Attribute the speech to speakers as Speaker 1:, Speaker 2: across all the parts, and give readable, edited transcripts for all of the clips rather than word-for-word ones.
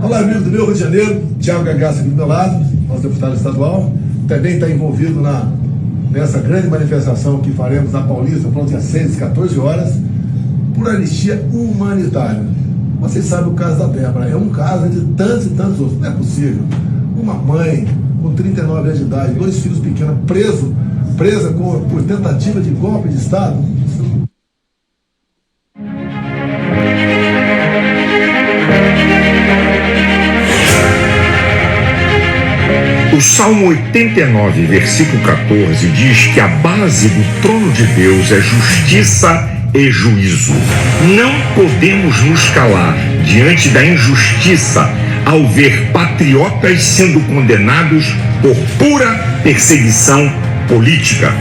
Speaker 1: Olá, amigos do meu Rio de Janeiro, Thiago Gagaça aqui do meu lado, nosso deputado estadual, também está envolvido nessa grande manifestação que faremos na Paulista, pronto, às 6 e 14 horas, por anistia humanitária. Vocês sabem o caso da Débora, é um caso entre tantos e tantos outros, não é possível. Uma mãe com 39 anos de idade, 2 filhos pequenos, presa por tentativa de golpe de Estado.
Speaker 2: O Salmo 89, versículo 14, diz que a base do trono de Deus é justiça e juízo. Não podemos nos calar diante da injustiça ao ver patriotas sendo condenados por pura perseguição política.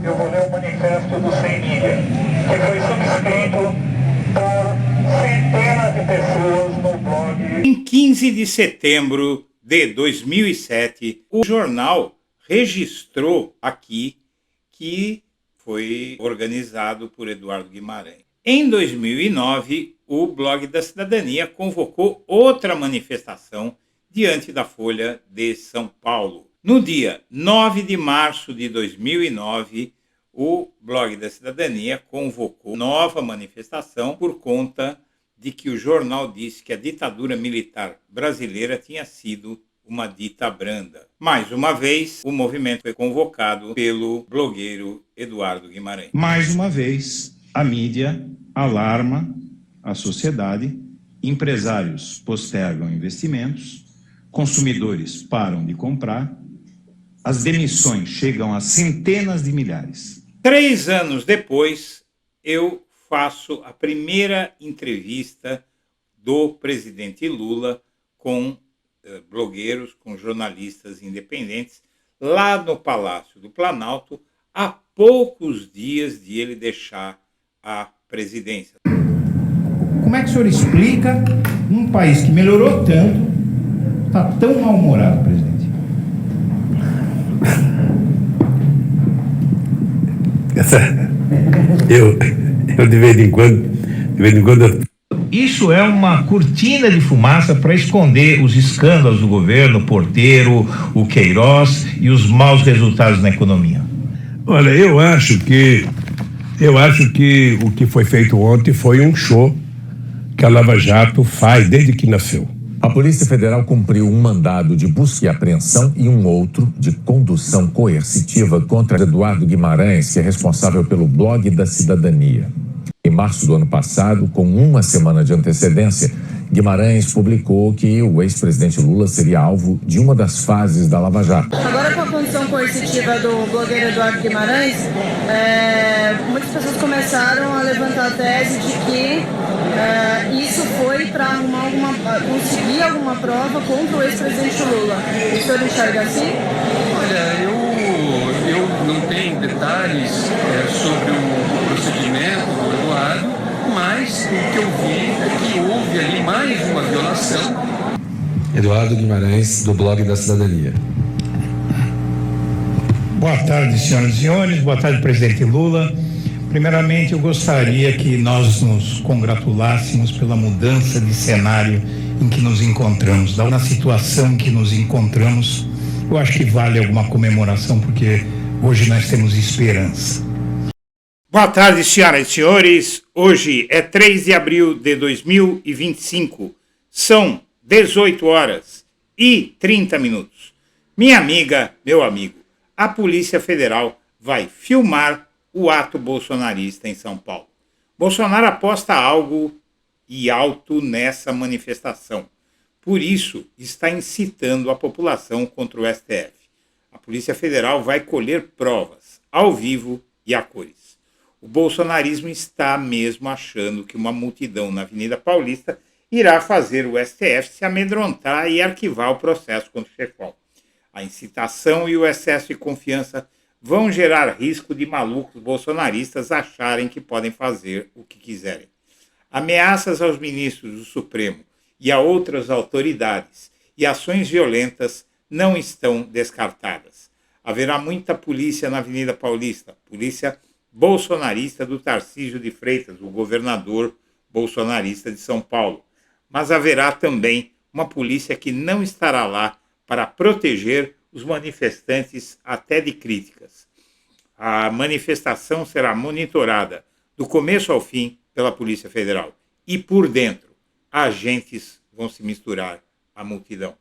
Speaker 3: Eu vou ler o manifesto do Sem Milha, que foi subscrito por centenas de pessoas no blog.
Speaker 4: Em 15 de setembro de 2007, o jornal registrou aqui que foi organizado por Eduardo Guimarães. Em 2009, o Blog da Cidadania convocou outra manifestação diante da Folha de São Paulo. No dia 9 de março de 2009, o Blog da Cidadania convocou nova manifestação por conta de que o jornal disse que a ditadura militar brasileira tinha sido uma dita branda. Mais uma vez, o movimento foi convocado pelo blogueiro Eduardo Guimarães.
Speaker 5: Mais uma vez, a mídia alarma a sociedade, empresários postergam investimentos, consumidores param de comprar, as demissões chegam a centenas de milhares.
Speaker 4: 3 anos depois, eu faço a primeira entrevista do presidente Lula com blogueiros, com jornalistas independentes, lá no Palácio do Planalto, há poucos dias de ele deixar a presidência.
Speaker 6: Como é que o senhor explica um país que melhorou tanto, está tão mal-humorado, presidente?
Speaker 7: Eu de vez em quando
Speaker 6: Isso é uma cortina de fumaça para esconder os escândalos do governo, Porteiro, o Queiroz e os maus resultados na economia.
Speaker 7: Olha, eu acho que o que foi feito ontem foi um show que a Lava Jato faz desde que nasceu.
Speaker 8: A Polícia Federal cumpriu um mandado de busca e apreensão e um outro de condução coercitiva contra Eduardo Guimarães, que é responsável pelo Blog da Cidadania. Em março do ano passado, com uma semana de antecedência, Guimarães publicou que o ex-presidente Lula seria alvo de uma das fases da Lava Jato.
Speaker 9: Agora, com a condição coercitiva do blogueiro Eduardo Guimarães, muitas pessoas começaram a levantar a tese de que isso foi para conseguir alguma prova contra o ex-presidente Lula. O senhor enxerga assim?
Speaker 10: Olha, eu não tenho detalhes sobre o procedimento do Eduardo, mas o que eu vi é que houve ali mais uma violação.
Speaker 11: Eduardo Guimarães, do Blog da Cidadania.
Speaker 6: Boa tarde, senhoras e senhores. Boa tarde, presidente Lula. Primeiramente, eu gostaria que nós nos congratulássemos pela mudança de cenário em que nos encontramos. Na situação em que nos encontramos, eu acho que vale alguma comemoração, porque Hoje nós temos esperança.
Speaker 4: Boa tarde, senhoras e senhores. Hoje é 3 de abril de 2025. São 18 horas e 30 minutos. Minha amiga, meu amigo, a Polícia Federal vai filmar o ato bolsonarista em São Paulo. Bolsonaro aposta algo e alto nessa manifestação. Por isso, está incitando a população contra o STF. A Polícia Federal vai colher provas, ao vivo e a cores. O bolsonarismo está mesmo achando que uma multidão na Avenida Paulista irá fazer o STF se amedrontar e arquivar o processo contra o chefão. A incitação e o excesso de confiança vão gerar risco de malucos bolsonaristas acharem que podem fazer o que quiserem. Ameaças aos ministros do Supremo e a outras autoridades e ações violentas não estão descartadas. Haverá muita polícia na Avenida Paulista, polícia bolsonarista do Tarcísio de Freitas, o governador bolsonarista de São Paulo. Mas haverá também uma polícia que não estará lá para proteger os manifestantes até de críticas. A manifestação será monitorada do começo ao fim pela Polícia Federal. E por dentro, agentes vão se misturar à multidão.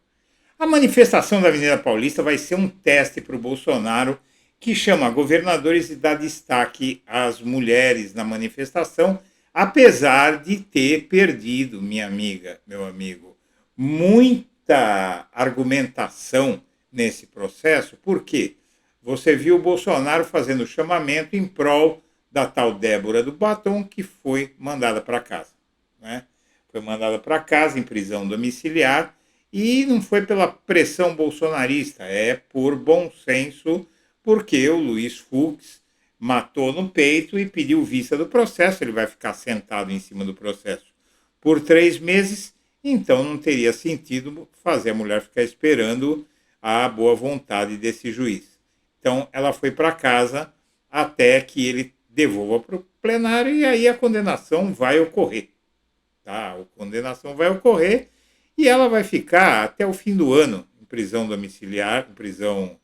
Speaker 4: A manifestação da Avenida Paulista vai ser um teste para o Bolsonaro, que chama governadores e dá destaque às mulheres na manifestação, apesar de ter perdido, minha amiga, meu amigo, muita argumentação nesse processo. Por quê? Você viu o Bolsonaro fazendo chamamento em prol da tal Débora do Batom, que foi mandada para casa, né? Foi mandada para casa em prisão domiciliar e não foi pela pressão bolsonarista, é por bom senso, porque o Luiz Fux matou no peito e pediu vista do processo. Ele vai ficar sentado em cima do processo por 3 meses, então não teria sentido fazer a mulher ficar esperando a boa vontade desse juiz. Então ela foi para casa até que ele devolva para o plenário e aí a condenação vai ocorrer. Tá? A condenação vai ocorrer e ela vai ficar até o fim do ano em prisão domiciliar, em prisão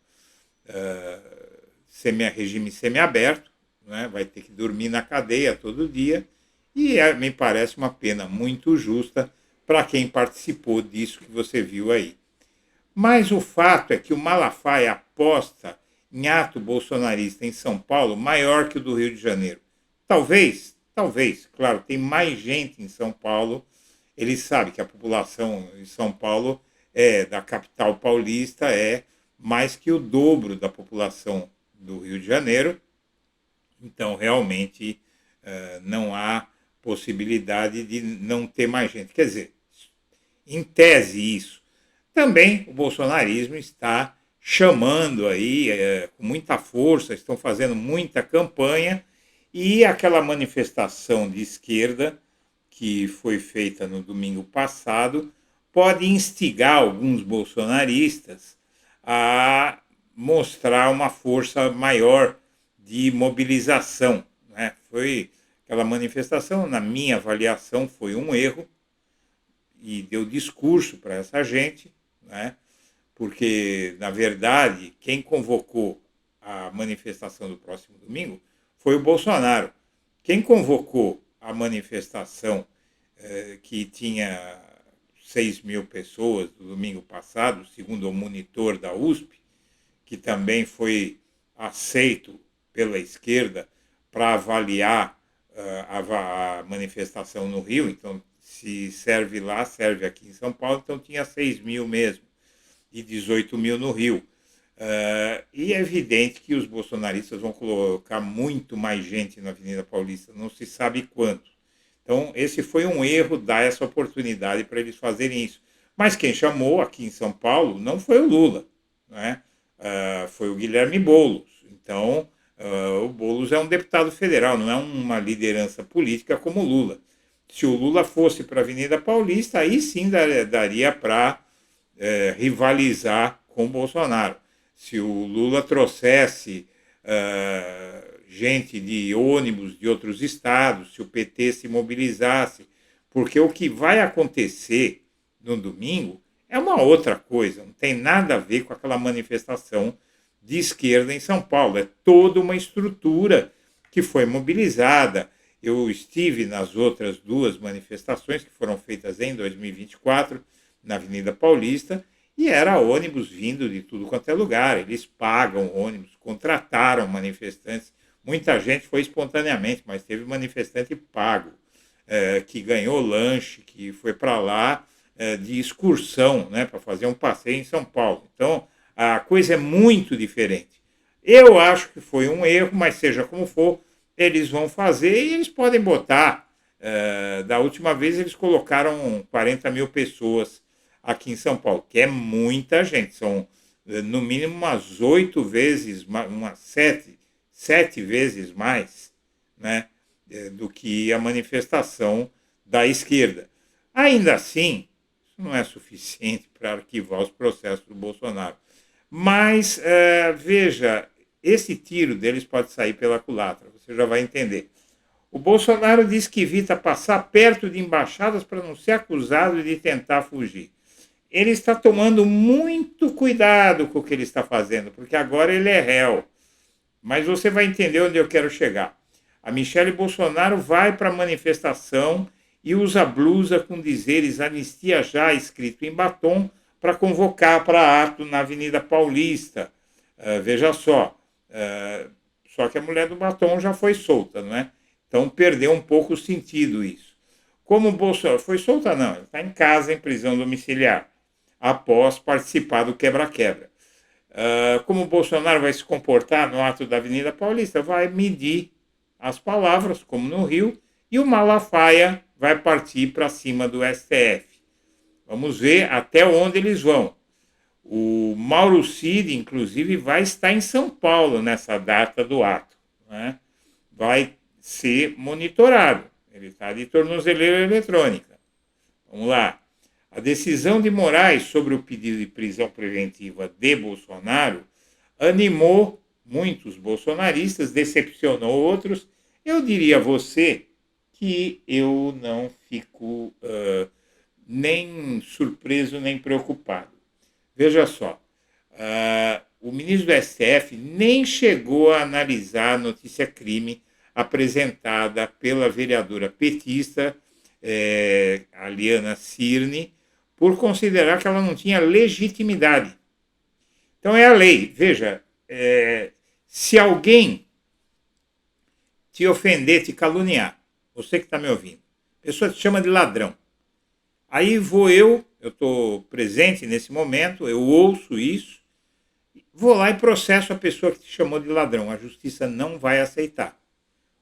Speaker 4: regime semiaberto, né? Vai ter que dormir na cadeia todo dia, e me parece uma pena muito justa para quem participou disso que você viu aí. Mas o fato é que o Malafaia aposta em ato bolsonarista em São Paulo maior que o do Rio de Janeiro. Talvez, claro, tem mais gente em São Paulo, ele sabe que a população de São Paulo, da capital paulista, é mais que o dobro da população do Rio de Janeiro, então realmente não há possibilidade de não ter mais gente. Quer dizer, em tese isso. Também o bolsonarismo está chamando aí com muita força, estão fazendo muita campanha, e aquela manifestação de esquerda que foi feita no domingo passado pode instigar alguns bolsonaristas a mostrar uma força maior de mobilização, né? Foi aquela manifestação, na minha avaliação, foi um erro e deu discurso para essa gente, né? Porque, na verdade, quem convocou a manifestação do próximo domingo foi o Bolsonaro. Quem convocou a manifestação que tinha 6.000 pessoas no domingo passado, segundo o monitor da USP, que também foi aceito pela esquerda para avaliar a manifestação no Rio. Então, se serve lá, serve aqui em São Paulo, então tinha 6.000 mesmo, e 18.000 no Rio. E é evidente que os bolsonaristas vão colocar muito mais gente na Avenida Paulista, não se sabe quanto. Então, esse foi um erro, dar essa oportunidade para eles fazerem isso. Mas quem chamou aqui em São Paulo não foi o Lula, né? Foi o Guilherme Boulos. Então, o Boulos é um deputado federal, não é uma liderança política como o Lula. Se o Lula fosse para a Avenida Paulista, aí sim daria para rivalizar com o Bolsonaro. Se o Lula trouxesse gente de ônibus de outros estados, se o PT se mobilizasse, porque o que vai acontecer no domingo é uma outra coisa, não tem nada a ver com aquela manifestação de esquerda em São Paulo. É toda uma estrutura que foi mobilizada. Eu estive nas outras duas manifestações que foram feitas em 2024, na Avenida Paulista, e era ônibus vindo de tudo quanto é lugar. Eles pagam ônibus, contrataram manifestantes. Muita gente foi espontaneamente, mas teve manifestante pago, que ganhou lanche, que foi para lá de excursão, né, para fazer um passeio em São Paulo. Então, a coisa é muito diferente. Eu acho que foi um erro, mas seja como for, eles vão fazer e eles podem botar. Da última vez eles colocaram 40 mil pessoas aqui em São Paulo, que é muita gente. São no mínimo umas 8 vezes, umas 7 vezes mais, né, do que a manifestação da esquerda. Ainda assim, isso não é suficiente para arquivar os processos do Bolsonaro. Mas, veja, esse tiro deles pode sair pela culatra, você já vai entender. O Bolsonaro diz que evita passar perto de embaixadas para não ser acusado de tentar fugir. Ele está tomando muito cuidado com o que ele está fazendo, porque agora ele é réu. Mas você vai entender onde eu quero chegar. A Michele Bolsonaro vai para a manifestação e usa blusa com dizeres anistia já escrito em batom para convocar para ato na Avenida Paulista. Veja só. Só que a mulher do batom já foi solta, não é? Então perdeu um pouco o sentido isso. Como o Bolsonaro foi solta, não, ele está em casa em prisão domiciliar, após participar do quebra-quebra. Como o Bolsonaro vai se comportar no ato da Avenida Paulista? Vai medir as palavras, como no Rio, e o Malafaia vai partir para cima do STF. Vamos ver até onde eles vão. O Mauro Cid, inclusive, vai estar em São Paulo nessa data do ato, né? Vai ser monitorado. Ele está de tornozeleira eletrônica. Vamos lá. A decisão de Moraes sobre o pedido de prisão preventiva de Bolsonaro animou muitos bolsonaristas, decepcionou outros. Eu diria a você que eu não fico nem surpreso nem preocupado. Veja só, o ministro do STF nem chegou a analisar a notícia-crime apresentada pela vereadora petista Aliana Cirne, por considerar que ela não tinha legitimidade. Então é a lei. Veja, se alguém te ofender, te caluniar, você que está me ouvindo, a pessoa te chama de ladrão. Aí vou eu estou presente nesse momento, eu ouço isso, vou lá e processo a pessoa que te chamou de ladrão. A justiça não vai aceitar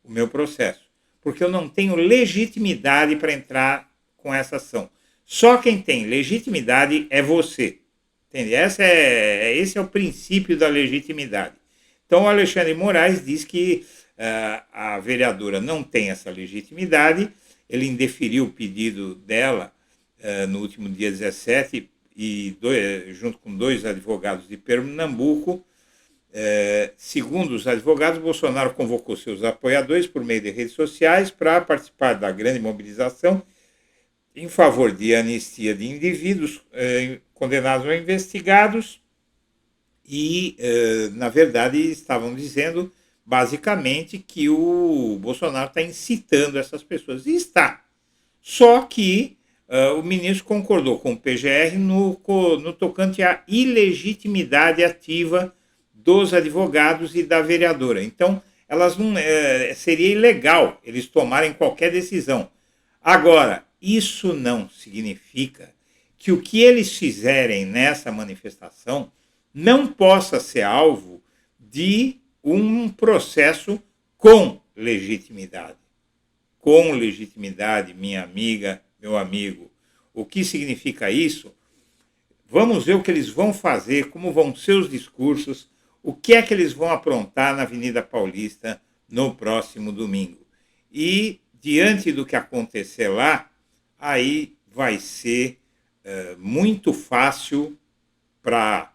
Speaker 4: o meu processo, porque eu não tenho legitimidade para entrar com essa ação. Só quem tem legitimidade é você. Entende? Esse é o princípio da legitimidade. Então, o Alexandre Moraes diz que a vereadora não tem essa legitimidade. Ele indeferiu o pedido dela no último dia 17, junto com 2 advogados de Pernambuco. Segundo os advogados, Bolsonaro convocou seus apoiadores por meio de redes sociais para participar da grande mobilização em favor de anistia de indivíduos condenados ou investigados e, na verdade, estavam dizendo, basicamente, que o Bolsonaro está incitando essas pessoas. E está. Só que o ministro concordou com o PGR no tocante à ilegitimidade ativa dos advogados e da vereadora. Então, elas não, seria ilegal eles tomarem qualquer decisão. Agora, isso não significa que o que eles fizerem nessa manifestação não possa ser alvo de um processo com legitimidade. Com legitimidade, minha amiga, meu amigo. O que significa isso? Vamos ver o que eles vão fazer, como vão ser os discursos, o que é que eles vão aprontar na Avenida Paulista no próximo domingo. E, diante do que acontecer lá, aí vai ser muito fácil para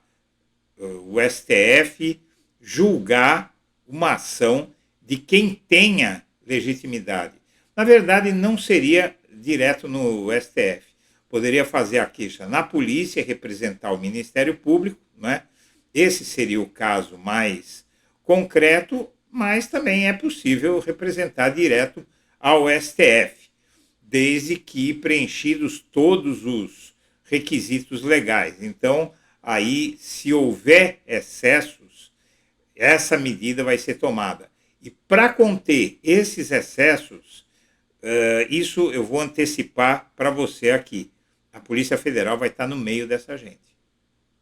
Speaker 4: o STF julgar uma ação de quem tenha legitimidade. Na verdade, não seria direto no STF. Poderia fazer a queixa na polícia, representar o Ministério Público, né? Esse seria o caso mais concreto, mas também é possível representar direto ao STF, desde que preenchidos todos os requisitos legais. Então, aí, se houver excessos, essa medida vai ser tomada. E para conter esses excessos, isso eu vou antecipar para você aqui. A Polícia Federal vai estar no meio dessa gente.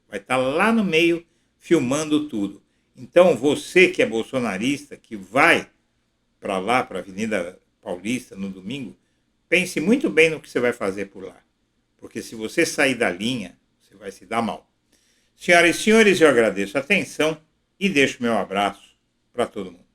Speaker 4: Vai estar lá no meio, filmando tudo. Então, você que é bolsonarista, que vai para lá, para a Avenida Paulista, no domingo, pense muito bem no que você vai fazer por lá. Porque se você sair da linha, você vai se dar mal. Senhoras e senhores, eu agradeço a atenção e deixo meu abraço para todo mundo.